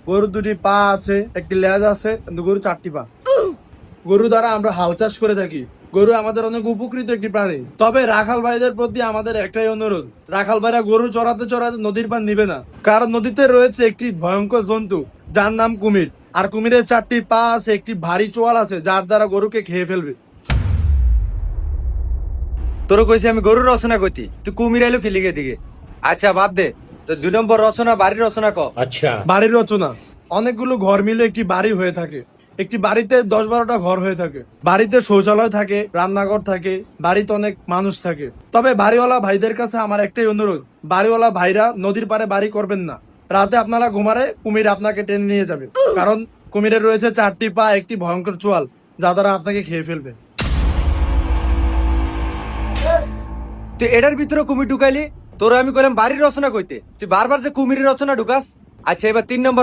গরুর দুটি পা আছে, একটি লেজ আছে, কিন্তু গরু চারটি পা। গরু দ্বারা আমরা হাল চাষ করে থাকি। গরু আমাদের অনেক উপকৃত একটি প্রাণী। তবে রাখাল ভাইদের প্রতি আমাদের একটাই অনুরোধ, রাখাল ভাইরা গরু চড়াতে চড়াতে নদীর পার নিবে না, কারণ নদীতে রয়েছে একটি ভয়ঙ্কর জন্তু যার নাম কুমির। আর কুমিরের চারটি পা আছে, একটি ভারী চোয়াল আছে, যার দ্বারা গরুকে খেয়ে ফেলবে। তোর কইছি আমি গরুর রচনা কইতি, তুই কুমির আইলো কি লিগে দিকে। আচ্ছা বাদ দে, তো 2 নম্বর রচনা বাড়ির রচনা ক। বাড়ির রচনা। অনেকগুলো ঘর মিলে একটি বাড়ি হয়ে থাকে। একটি বাড়িতে 10-12টা ঘর হয়ে থাকে। বাড়িতে শৌচালয় থাকে, রান্নাঘর থাকে, বাড়িতে অনেক মানুষ থাকে। তবে বাড়িওয়ালা ভাইদের কাছে আমার একটাই অনুরোধ, বাড়িওয়ালা ভাইরা নদীর পাড়ে বাড়ি করবেন না। রাতে আপনারা ঘুমারে কুমির আপনাকে টেনে নিয়ে যাবে, কারণ কুমিরের রয়েছে চারটি পা, একটি ভয়ঙ্কর চোয়াল, যা দ্বারা আপনাকে খেয়ে ফেলবে। তুই এটার ভিতরে কুমির ঢুকাইলি, তোরা আমি কইলাম বাড়ির রচনা কইতে, তুই বারবার যে কুমিরের রচনা ঢুকাস। আচ্ছা এবার 3 নম্বর